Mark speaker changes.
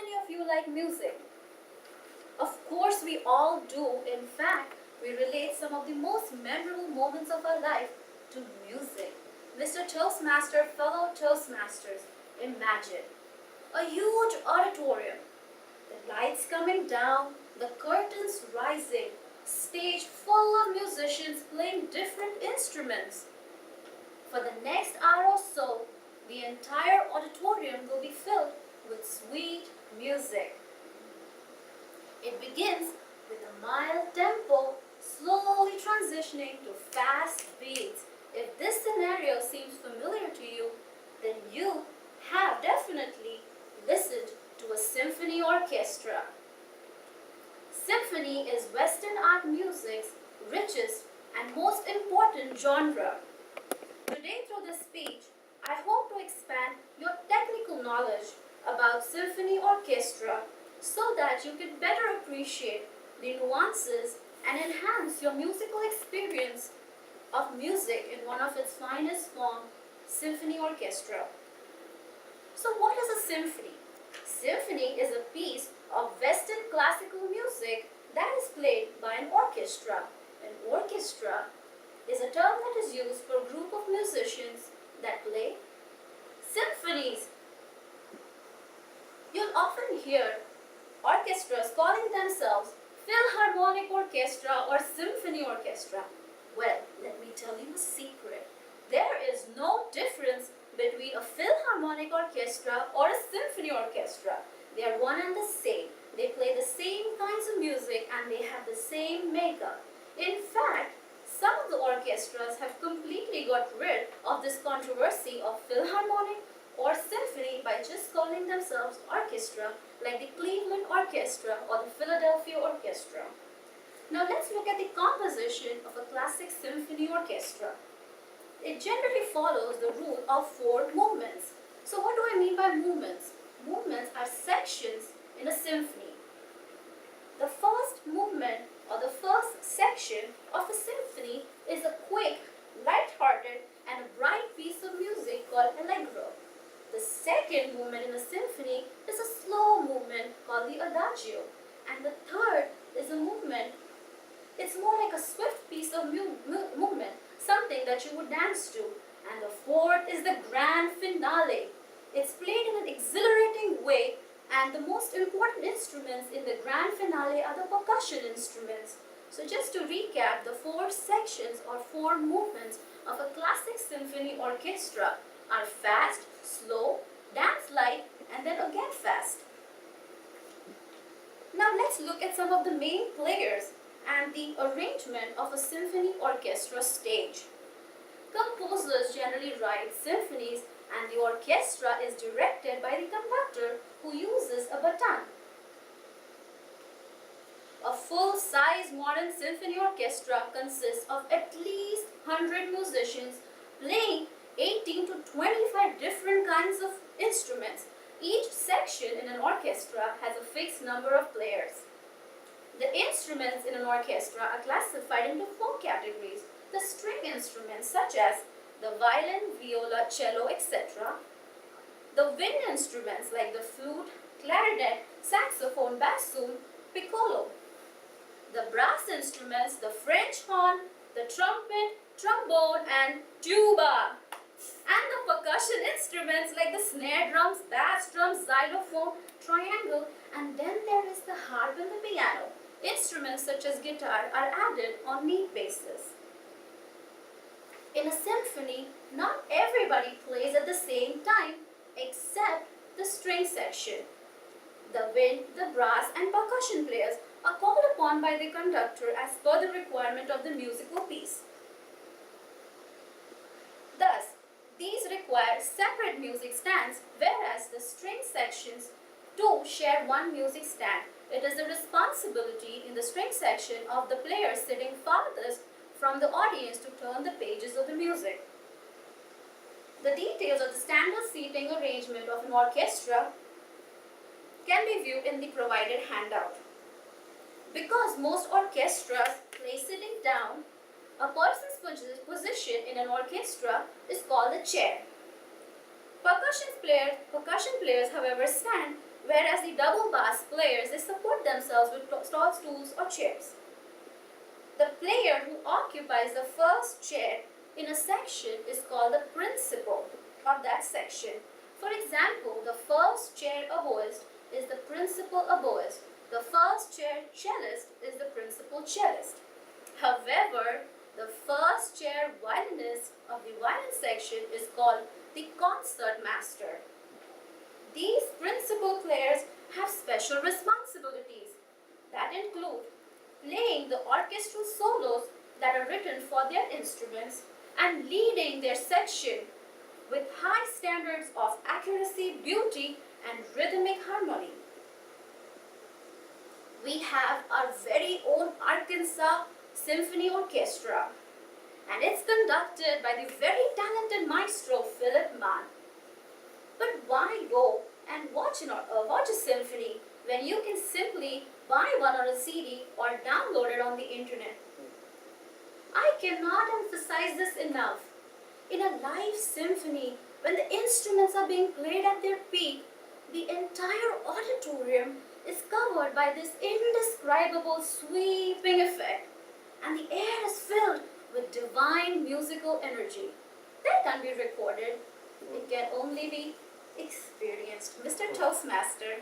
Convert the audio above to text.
Speaker 1: many of you like music? Of course we all do. In fact, we relate some of the most memorable moments of our life to music. Mr. Toastmaster, fellow Toastmasters, imagine a huge auditorium, the lights coming down, the curtains rising, stage full of musicians playing different instruments. For the next hour or so, the entire auditorium will be filled with sweet music. It begins with a mild tempo, slowly transitioning to fast beats. If this scenario seems familiar to you, then you have definitely listened to a symphony orchestra. Symphony is Western art music's richest and most important genre. Today through this speech, I hope to expand your technical knowledge about symphony orchestra so that you can better appreciate the nuances and enhance your musical experience of music in one of its finest form, symphony orchestra. So what is a symphony? Symphony is a piece of Western classical music that is played by an orchestra. An orchestra is a term that is used for a group of musicians that play symphonies. You'll often hear orchestras calling themselves Philharmonic Orchestra or Symphony Orchestra. Well, let me tell you a secret. There is no difference between a Philharmonic Orchestra or a Symphony Orchestra. They are one and the same. They play the same kinds of music and they have the same makeup. In fact, some of the orchestras have completely got rid of this controversy of Philharmonic or Symphony by just calling themselves orchestra, like the Cleveland Orchestra or the Philadelphia Orchestra. Now let's look at the composition of a classic symphony orchestra. It generally follows the rule of 4 movements. So what do I mean by movements? Movements are sections in a symphony. The first movement or the first section of a symphony is a quick, light-hearted and a bright piece of music called allegro. The second movement in a symphony is a slow movement called the adagio. And the third is a movement, it's more like a swift piece of movement, something that you would dance to. And the fourth is the grand finale. It's played in an exhilarating way, and the most important instruments in the grand finale are the percussion instruments. So just to recap, the 4 sections or 4 movements of a classic symphony orchestra are fast, slow, dance light, and then again fast. Now let's look at some of the main players and the arrangement of a symphony orchestra stage. Composers generally write symphonies and the orchestra is directed by the conductor who uses a baton. A full-size modern symphony orchestra consists of at least 100 musicians playing 18 to 25 different kinds of instruments. Each section in an orchestra has a fixed number of players. The instruments in an orchestra are classified into 4 categories. The string instruments such as the violin, viola, cello, etc. The wind instruments like the flute, clarinet, saxophone, bassoon, piccolo. The brass instruments, the French horn, the trumpet, trombone and tuba. And the percussion instruments like the snare drums, bass drums, xylophone, triangle, and then there is the harp and the piano. Instruments such as guitar are added on need basis. In a symphony, not everybody plays at the same time except the string section. The wind, the brass and percussion players are called upon by the conductor as per the requirement of the musical piece. Thus, these require separate music stands, whereas the string sections do share one music stand. It is the responsibility in the string section of the player sitting farthest from the audience to turn the pages of the music. The details of the standard seating arrangement of an orchestra can be viewed in the provided handout. Because most orchestras play sitting down, a person's position in an orchestra is called a chair. Percussion players, however, stand whereas the double bass players, they support themselves with tall stools or chairs. The player who occupies the first chair in a section is called the principal of that section. For example, the first chair oboist is the principal oboist. The first chair cellist is the principal cellist. However, the first chair violinist of the violin section is called the concert master. These principal players have special responsibilities that include playing the orchestral solos that are written for their instruments and leading their section with high standards of accuracy, beauty, and rhythmic harmony. We have our very own Arkansas Symphony Orchestra, and it's conducted by the very talented maestro Philip Mann. But why go and watch a symphony when you can simply buy one on a CD or download it on the internet? I cannot emphasize this enough. In a live symphony, when the instruments are being played at their peak, the entire auditorium is covered by this indescribable sweeping effect, and the air is filled with divine musical energy. That can't be recorded. It can only be experienced. Mr. Toastmaster.